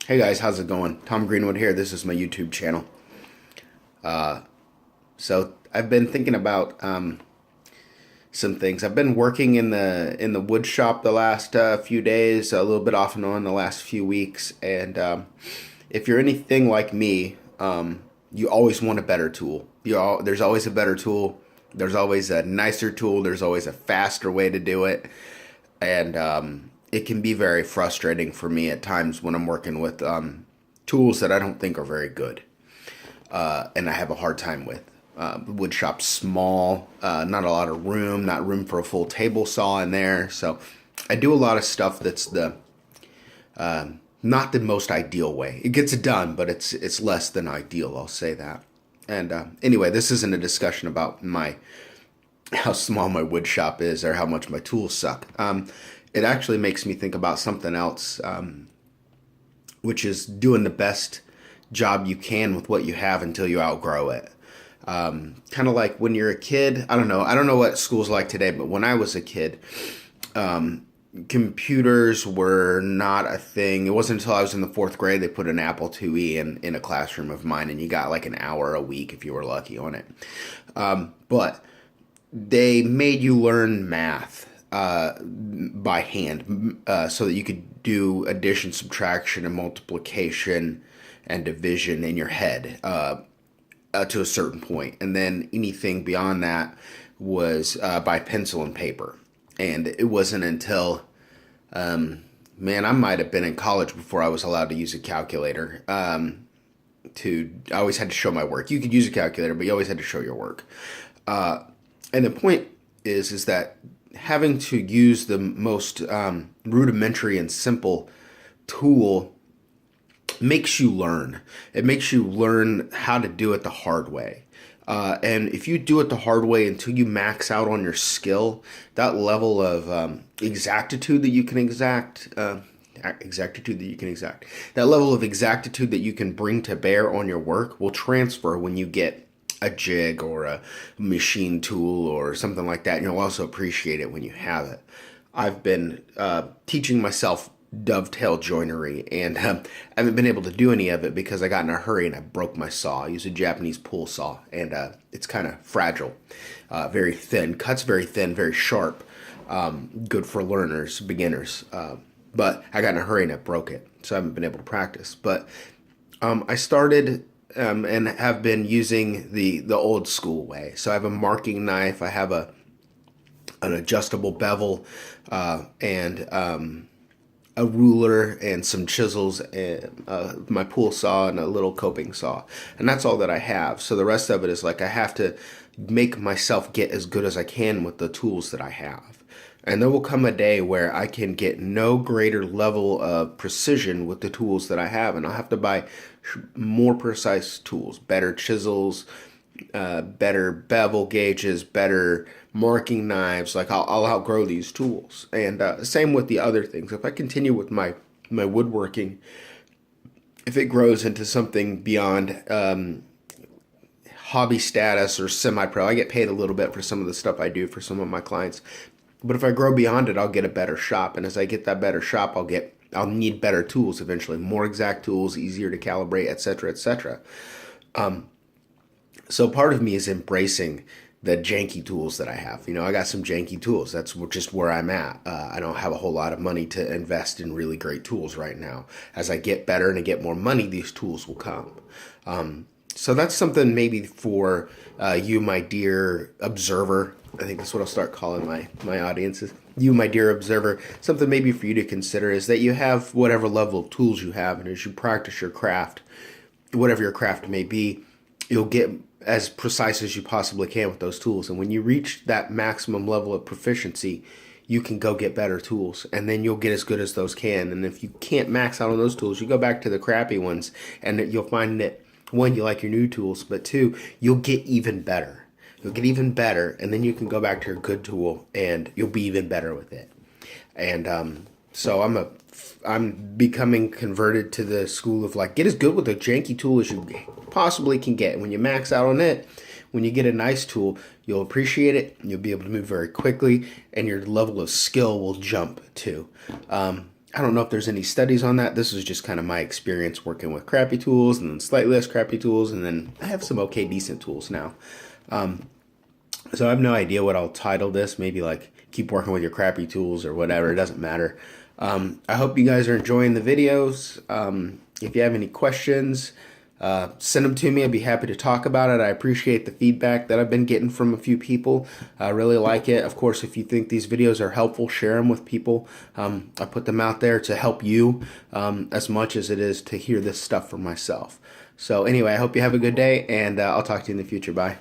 Hey guys, how's it going? Tom Greenwood here. This is my YouTube channel. So I've been thinking about some things. I've been working in the wood shop the last few days, a little bit off and on the last few weeks. And if you're anything like me, you always want a better tool. There's always a better tool. There's always a nicer tool. There's always a faster way to do it. And it can be very frustrating for me at times when I'm working with tools that I don't think are very good, and I have a hard time with. The wood shop's small, not a lot of room, not room for a full table saw in there. So I do a lot of stuff that's the not the most ideal way. It gets it done, but it's less than ideal. I'll say that. And anyway, this isn't a discussion about my how small my wood shop is or how much my tools suck. It actually makes me think about something else, which is doing the best job you can with what you have until you outgrow it. Kind of like when you're a kid. I don't know what school's like today, but when I was a kid, computers were not a thing. It wasn't until I was in the fourth grade they put an Apple IIe in a classroom of mine, and you got like an hour a week if you were lucky on it. But they made you learn math by hand, so that you could do addition, subtraction, and multiplication and division in your head to a certain point. And then anything beyond that was by pencil and paper. And it wasn't until, man, I might have been in college before I was allowed to use a calculator. I always had to show my work. You could use a calculator, but you always had to show your work. And the point is that having to use the most rudimentary and simple tool makes you learn. It makes you learn how to do it the hard way. And if you do it the hard way until you max out on your skill, that level of exactitude that you can exact, that level of exactitude that you can bring to bear on your work will transfer when you get a jig or a machine tool or something like that, and you'll also appreciate it when you have it. I've been teaching myself dovetail joinery, and I haven't been able to do any of it because I got in a hurry and I broke my saw. I use a Japanese pull saw, and it's kind of fragile, very thin, cuts very thin, very sharp, good for learners, beginners. But I got in a hurry and I broke it, so I haven't been able to practice. But I started and have been using the old school way. So I have a marking knife, I have an adjustable bevel, and a ruler and some chisels, and my pool saw and a little coping saw, and that's all that I have. So the rest of it is like I have to make myself get as good as I can with the tools that I have. And there will come a day where I can get no greater level of precision with the tools that I have, and I'll have to buy more precise tools, better chisels, better bevel gauges, better marking knives. Like I'll outgrow these tools, and same with the other things. If I continue with my woodworking, if it grows into something beyond hobby status or semi-pro, I get paid a little bit for some of the stuff I do for some of my clients. But if I grow beyond it, I'll get a better shop, and as I get that better shop, I'll need better tools eventually, more exact tools, easier to calibrate, etc., etc. So part of me is embracing the janky tools that I have. I got some janky tools. That's just where I'm at. I don't have a whole lot of money to invest in really great tools right now. As I get better and I get more money, these tools will come. So that's something maybe for you, my dear observer. I think that's what I'll start calling my audiences. You, my dear observer, something maybe for you to consider is that you have whatever level of tools you have, and as you practice your craft, whatever your craft may be, you'll get as precise as you possibly can with those tools. And when you reach that maximum level of proficiency, you can go get better tools, and then you'll get as good as those can. And if you can't max out on those tools, you go back to the crappy ones, and you'll find that, one, you like your new tools, but two, you'll get even better. You'll get even better, and then you can go back to your good tool, and you'll be even better with it. And so I'm becoming converted to the school of like, get as good with a janky tool as you possibly can get. When you max out on it, when you get a nice tool, you'll appreciate it, you'll be able to move very quickly, and your level of skill will jump too. I don't know if there's any studies on that. This is just kind of my experience working with crappy tools and then slightly less crappy tools. And then I have some okay, decent tools now. So I have no idea what I'll title this. Maybe like keep working with your crappy tools or whatever. It doesn't matter. I hope you guys are enjoying the videos. If you have any questions, send them to me. I'd be happy to talk about it. I appreciate the feedback that I've been getting from a few people. I really like it. Of course, if you think these videos are helpful, share them with people. I put them out there to help you as much as it is to hear this stuff for myself. So anyway, I hope you have a good day, and I'll talk to you in the future. Bye.